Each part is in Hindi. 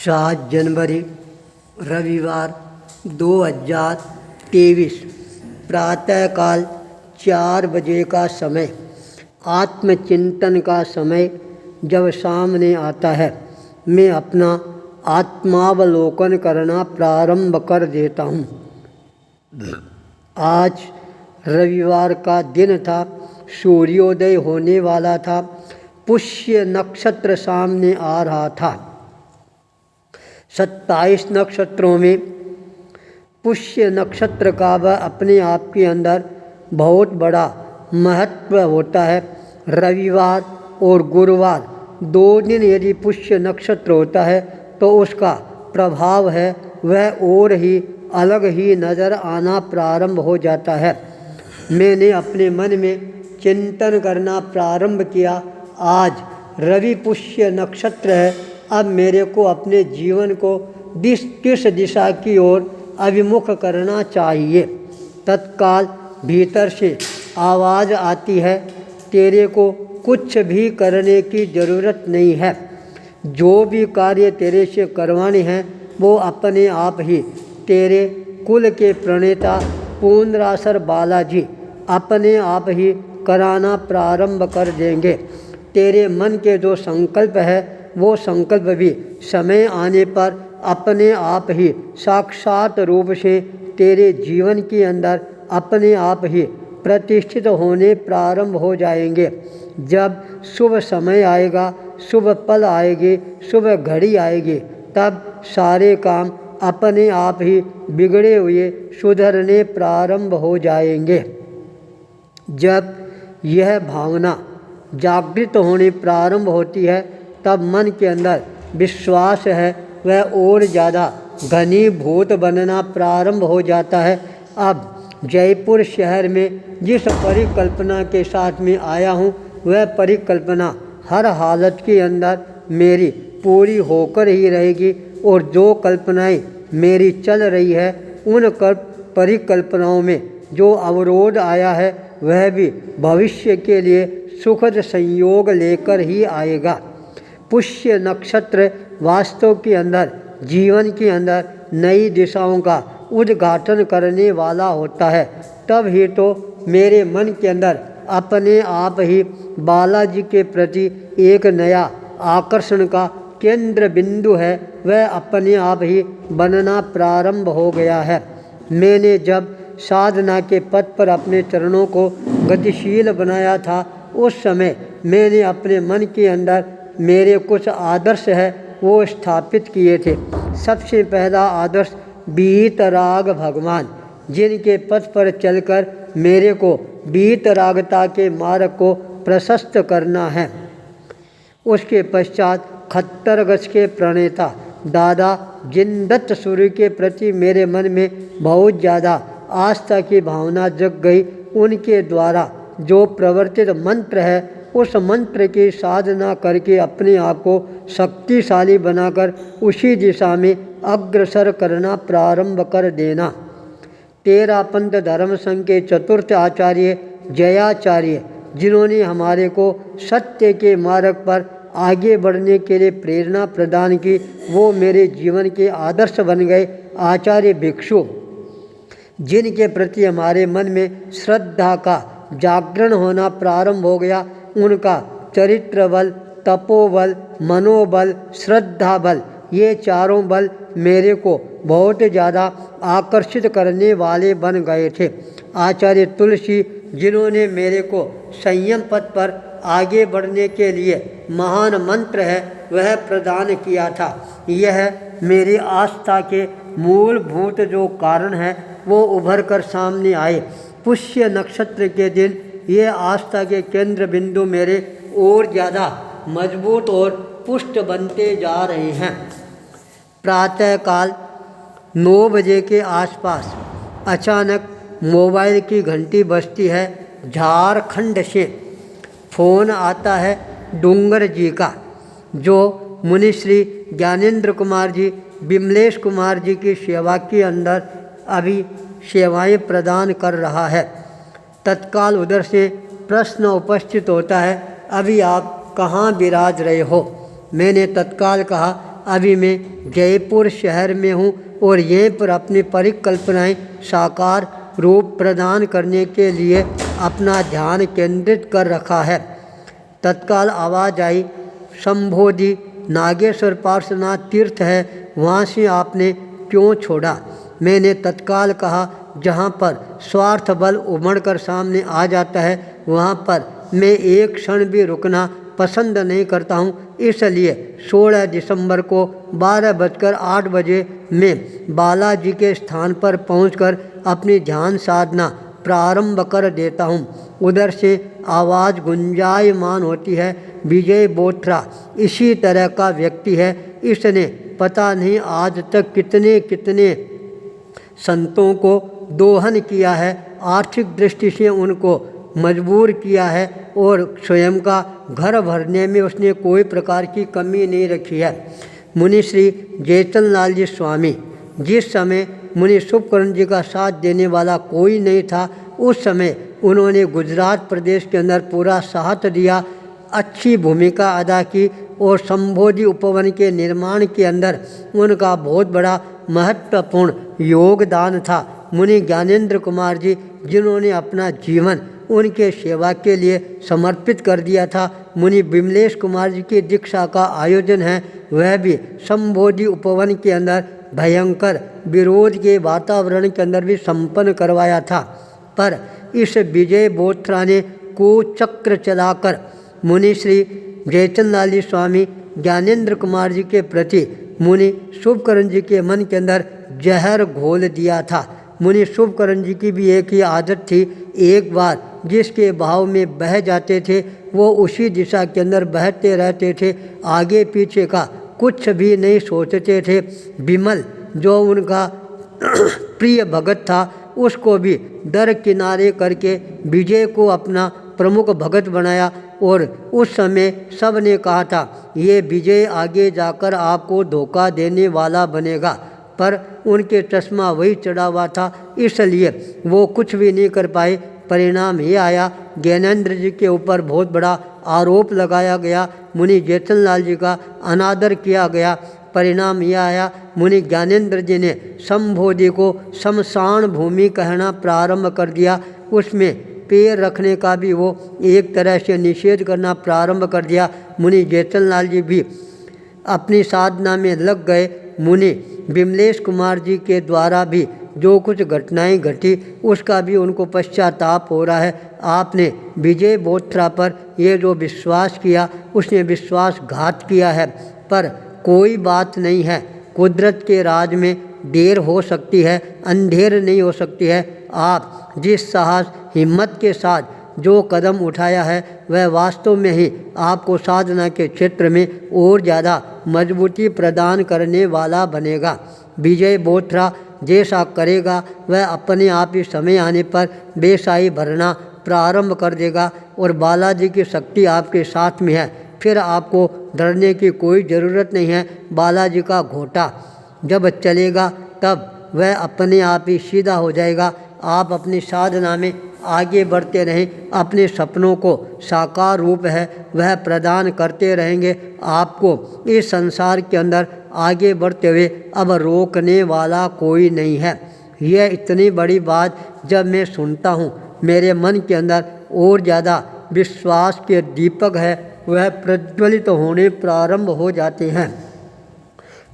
7 जनवरी रविवार 2023 प्रातःकाल 4 बजे का समय। आत्मचिंतन का समय जब सामने आता है मैं अपना आत्मावलोकन करना प्रारंभ कर देता हूँ। आज रविवार का दिन था, सूर्योदय होने वाला था, पुष्य नक्षत्र सामने आ रहा था। 27 नक्षत्रों में पुष्य नक्षत्र का वह अपने आप के अंदर बहुत बड़ा महत्व होता है। रविवार और गुरुवार 2 दिन यदि पुष्य नक्षत्र होता है तो उसका प्रभाव है वह और ही अलग ही नज़र आना प्रारंभ हो जाता है। मैंने अपने मन में चिंतन करना प्रारंभ किया, आज रवि पुष्य नक्षत्र है, अब मेरे को अपने जीवन को किस दिशा की ओर अभिमुख करना चाहिए। तत्काल भीतर से आवाज़ आती है, तेरे को कुछ भी करने की ज़रूरत नहीं है, जो भी कार्य तेरे से करवाने हैं वो अपने आप ही तेरे कुल के प्रणेता पूर्णरासर बालाजी अपने आप ही कराना प्रारंभ कर देंगे। तेरे मन के जो संकल्प है वो संकल्प भी समय आने पर अपने आप ही साक्षात रूप से तेरे जीवन के अंदर अपने आप ही प्रतिष्ठित होने प्रारंभ हो जाएंगे। जब शुभ समय आएगा, शुभ पल आएगी, शुभ घड़ी आएगी, तब सारे काम अपने आप ही बिगड़े हुए सुधरने प्रारंभ हो जाएंगे। जब यह भावना जागृत होने प्रारंभ होती है तब मन के अंदर विश्वास है वह और ज़्यादा घनीभूत बनना प्रारंभ हो जाता है। अब जयपुर शहर में जिस परिकल्पना के साथ में आया हूँ वह परिकल्पना हर हालत के अंदर मेरी पूरी होकर ही रहेगी, और जो कल्पनाएं मेरी चल रही है उन परिकल्पनाओं में जो अवरोध आया है वह भी भविष्य के लिए सुखद संयोग लेकर ही आएगा। पुष्य नक्षत्र वास्तव के अंदर जीवन के अंदर नई दिशाओं का उद्घाटन करने वाला होता है। तब ही तो मेरे मन के अंदर अपने आप ही बालाजी के प्रति एक नया आकर्षण का केंद्र बिंदु है वह अपने आप ही बनना प्रारंभ हो गया है। मैंने जब साधना के पथ पर अपने चरणों को गतिशील बनाया था उस समय मैंने अपने मन के अंदर मेरे कुछ आदर्श है वो स्थापित किए थे। सबसे पहला आदर्श वीतराग भगवान, जिनके पथ पर चलकर मेरे को वीतरागता के मार्ग को प्रशस्त करना है। उसके पश्चात खट्टर गज के प्रणेता दादा जिनदत्त सूर्य के प्रति मेरे मन में बहुत ज़्यादा आस्था की भावना जग गई। उनके द्वारा जो प्रवर्तित मंत्र है उस मंत्र की साधना करके अपने आप को शक्तिशाली बनाकर उसी दिशा में अग्रसर करना प्रारंभ कर देना। तेरापंथ धर्म संघ के चतुर्थ आचार्य जयाचार्य, जिन्होंने हमारे को सत्य के मार्ग पर आगे बढ़ने के लिए प्रेरणा प्रदान की, वो मेरे जीवन के आदर्श बन गए। आचार्य भिक्षु, जिनके प्रति हमारे मन में श्रद्धा का जागरण होना प्रारंभ हो गया, उनका चरित्र बल, तपोबल, मनोबल, श्रद्धा बल, ये चारों बल मेरे को बहुत ज़्यादा आकर्षित करने वाले बन गए थे। आचार्य तुलसी, जिन्होंने मेरे को संयम पथ पर आगे बढ़ने के लिए महान मंत्र है वह प्रदान किया था। यह मेरी आस्था के मूलभूत जो कारण है वो उभर कर सामने आए। पुष्य नक्षत्र के दिन ये आस्था के केंद्र बिंदु मेरे और ज़्यादा मजबूत और पुष्ट बनते जा रहे हैं। प्रातःकाल 9 बजे के आसपास अचानक मोबाइल की घंटी बजती है। झारखंड से फ़ोन आता है डूंगर जी का, जो मुनिश्री ज्ञानेंद्र कुमार जी, विमलेश कुमार जी की सेवा के अंदर अभी सेवाएं प्रदान कर रहा है। तत्काल उधर से प्रश्न उपस्थित होता है, अभी आप कहाँ विराज रहे हो? मैंने तत्काल कहा अभी मैं जयपुर शहर में हूँ और यहीं पर अपनी परिकल्पनाएं साकार रूप प्रदान करने के लिए अपना ध्यान केंद्रित कर रखा है। तत्काल आवाज़ आई, संबोधि नागेश्वर पार्श्वनाथ तीर्थ है, वहाँ से आपने क्यों छोड़ा? मैंने तत्काल कहा, जहाँ पर स्वार्थ बल उमड़ कर सामने आ जाता है वहाँ पर मैं एक क्षण भी रुकना पसंद नहीं करता हूँ। इसलिए 16 दिसंबर को 12:08 मैं बालाजी के स्थान पर पहुंचकर अपनी ध्यान साधना प्रारंभ कर देता हूँ। उधर से आवाज़ गुंजायमान होती है, विजय बोथरा इसी तरह का व्यक्ति है। इसने पता नहीं आज तक कितने कितने संतों को दोहन किया है, आर्थिक दृष्टि से उनको मजबूर किया है और स्वयं का घर भरने में उसने कोई प्रकार की कमी नहीं रखी है। मुनि श्री जयचंद लाल जी स्वामी, जिस समय मुनि शुभकर्ण जी का साथ देने वाला कोई नहीं था, उस समय उन्होंने गुजरात प्रदेश के अंदर पूरा साथ दिया, अच्छी भूमिका अदा की और संबोधि उपवन के निर्माण के अंदर उनका बहुत बड़ा महत्वपूर्ण योगदान था। मुनि ज्ञानेंद्र कुमार जी, जिन्होंने अपना जीवन उनके सेवा के लिए समर्पित कर दिया था। मुनि विमलेश कुमार जी की दीक्षा का आयोजन है, वह भी संबोधि उपवन के अंदर भयंकर विरोध के वातावरण के अंदर भी संपन्न करवाया था। पर इस विजय बोथरा ने कुचक्र चलाकर मुनि श्री जयचंद लाल जी स्वामी ज्ञानेंद्र कुमार जी के प्रति मुनि शुभकर्ण जी के मन के अंदर जहर घोल दिया था। मुनि शुभकर्ण जी की भी एक ही आदत थी, एक बार जिसके भाव में बह जाते थे वो उसी दिशा के अंदर बहते रहते थे, आगे पीछे का कुछ भी नहीं सोचते थे। विमल जो उनका प्रिय भगत था, उसको भी दर किनारे करके विजय को अपना प्रमुख भगत बनाया और उस समय सब ने कहा था ये विजय आगे जाकर आपको धोखा देने वाला बनेगा, पर उनके चश्मा वही चढ़ा हुआ था, इसलिए वो कुछ भी नहीं कर पाए। परिणाम ये आया, ज्ञानेंद्र जी के ऊपर बहुत बड़ा आरोप लगाया गया, मुनि जयचंद लाल जी का अनादर किया गया। परिणाम यह आया, मुनि ज्ञानेंद्र जी ने संबोधि को शमशान भूमि कहना प्रारंभ कर दिया, उसमें पैर रखने का भी वो एक तरह से निषेध करना प्रारंभ कर दिया। मुनि जयचंद लाल जी भी अपनी साधना में लग गए। मुनि विमलेश कुमार जी के द्वारा भी जो कुछ घटनाएं घटी उसका भी उनको पश्चाताप हो रहा है। आपने विजय बोथरा पर ये जो विश्वास किया उसने विश्वासघात किया है, पर कोई बात नहीं है, कुदरत के राज में देर हो सकती है, अंधेर नहीं हो सकती है। आप जिस साहस हिम्मत के साथ जो कदम उठाया है वह वास्तव में ही आपको साधना के क्षेत्र में और ज़्यादा मजबूती प्रदान करने वाला बनेगा। विजय बोथरा जैसा करेगा वह अपने आप ही समय आने पर बेसाई भरना प्रारंभ कर देगा और बालाजी की शक्ति आपके साथ में है, फिर आपको डरने की कोई ज़रूरत नहीं है। बालाजी का घोटा जब चलेगा तब वह अपने आप ही सीधा हो जाएगा। आप अपनी साधना में आगे बढ़ते रहें, अपने सपनों को साकार रूप है वह प्रदान करते रहेंगे। आपको इस संसार के अंदर आगे बढ़ते हुए अब रोकने वाला कोई नहीं है। यह इतनी बड़ी बात जब मैं सुनता हूँ मेरे मन के अंदर और ज़्यादा विश्वास के दीपक है वह प्रज्वलित होने प्रारंभ हो जाते हैं।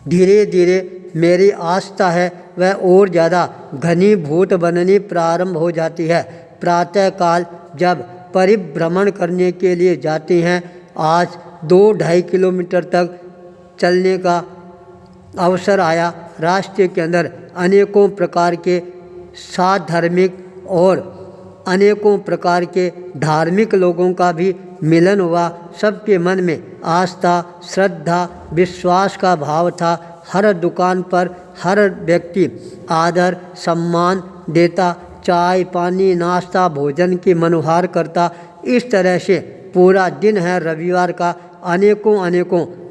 धीरे धीरे मेरी आस्था है वह और ज़्यादा घनीभूत बननी प्रारंभ हो जाती है। प्रातःकाल जब परिभ्रमण करने के लिए जाते हैं, आज 2-2.5 किलोमीटर तक चलने का अवसर आया। रास्ते के अंदर अनेकों प्रकार के साधार्मिक और अनेकों प्रकार के धार्मिक लोगों का भी मिलन हुआ। सबके मन में आस्था, श्रद्धा, विश्वास का भाव था। हर दुकान पर हर व्यक्ति आदर सम्मान देता, चाय पानी नाश्ता भोजन की मनोहार करता। इस तरह से पूरा दिन है रविवार का अनेकों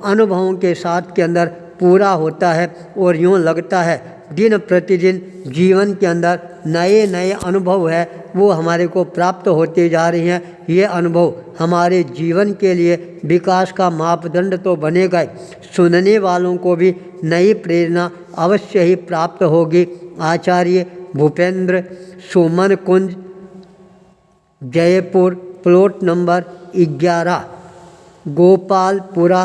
अनुभवों के साथ के अंदर पूरा होता है और यूँ लगता है दिन प्रतिदिन जीवन के अंदर नए नए अनुभव है वो हमारे को प्राप्त होते जा रही हैं। ये अनुभव हमारे जीवन के लिए विकास का मापदंड तो बनेगा ही, सुनने वालों को भी नई प्रेरणा अवश्य ही प्राप्त होगी। आचार्य भूपेंद्र, सुमन कुंज, जयपुर, प्लॉट नंबर 11, गोपालपुरा